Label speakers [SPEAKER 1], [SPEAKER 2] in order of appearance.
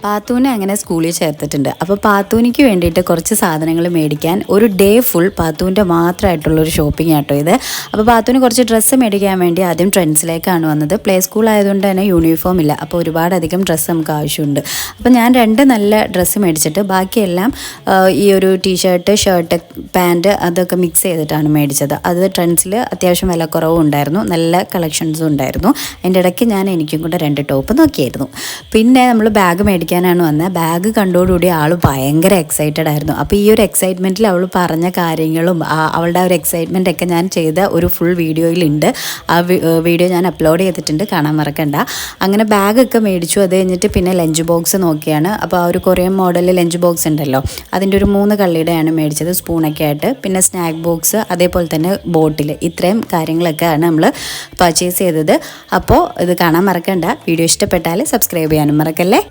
[SPEAKER 1] പാത്തൂനെ അങ്ങനെ സ്കൂളിൽ ചേർത്തിട്ടുണ്ട്. അപ്പോൾ പാത്തൂനിക്ക് വേണ്ടിയിട്ട് കുറച്ച് സാധനങ്ങൾ മേടിക്കാൻ ഒരു ഡേ ഫുൾ പാത്തൂൻ്റെ മാത്രമായിട്ടുള്ളൊരു ഷോപ്പിംഗ് ആട്ടോ ഇത്. അപ്പോൾ പാത്തൂന് കുറച്ച് ഡ്രസ്സ് മേടിക്കാൻ വേണ്ടി ആദ്യം ട്രെൻഡ്സിലേക്കാണ് വന്നത്. പ്ലേ സ്കൂൾ ആയതുകൊണ്ട് തന്നെ യൂണിഫോം ഇല്ല, അപ്പോൾ ഒരുപാടധികം ഡ്രസ്സ് നമുക്ക് ആവശ്യമുണ്ട്. അപ്പോൾ ഞാൻ 2 നല്ല ഡ്രസ്സ് മേടിച്ചിട്ട് ബാക്കിയെല്ലാം ഈ ഒരു ടീഷർട്ട്, ഷർട്ട്, പാൻറ്റ് അതൊക്കെ മിക്സ് ചെയ്തിട്ടാണ് മേടിച്ചത്. അത് ട്രെൻഡ്സിൽ അത്യാവശ്യം വിലക്കുറവും ഉണ്ടായിരുന്നു, നല്ല കളക്ഷൻസും ഉണ്ടായിരുന്നു. അതിൻ്റെ ഇടയ്ക്ക് ഞാൻ എനിക്കും കൂടെ 2 ടോപ്പ് നോക്കിയായിരുന്നു. പിന്നെ നമ്മൾ ബാഗ് മേടിക്കാനാണ് വന്നത്. ബാഗ് കണ്ടോടുകൂടി ആൾ ഭയങ്കര എക്സൈറ്റഡ് ആയിരുന്നു. അപ്പോൾ ഈ ഒരു എക്സൈറ്റ്മെൻറ്റിൽ അവൾ പറഞ്ഞ കാര്യങ്ങളും അവളുടെ ഒരു എക്സൈറ്റ്മെൻ്റ് ഒക്കെ ഞാൻ ചെയ്ത ഒരു ഫുൾ വീഡിയോയിലുണ്ട്. ആ വീഡിയോ ഞാൻ അപ്ലോഡ് ചെയ്തിട്ടുണ്ട്, കാണാൻ മറക്കണ്ട. അങ്ങനെ ബാഗൊക്കെ മേടിച്ചു. അത് കഴിഞ്ഞിട്ട് പിന്നെ ലഞ്ച് ബോക്സ് നോക്കിയാണ്. അപ്പോൾ ആ ഒരു കൊറിയൻ മോഡൽ ലഞ്ച് ബോക്സ് ഉണ്ടല്ലോ, അതിൻ്റെ ഒരു 3 കള്ളിയുടെയാണ് മേടിച്ചത്, സ്പൂണൊക്കെ ആയിട്ട്. പിന്നെ സ്നാക്ക് ബോക്സ്, അതേപോലെ തന്നെ ബോട്ടിൽ, ഇത്രയും കാര്യങ്ങളൊക്കെയാണ് നമ്മൾ പർച്ചേസ് ചെയ്തത്. അപ്പോൾ ഇത് കാണാൻ മറക്കണ്ട. വീഡിയോ ഇഷ്ടപ്പെട്ടാൽ സബ്സ്ക്രൈബ് ചെയ്യാനും മറക്കല്ലേ.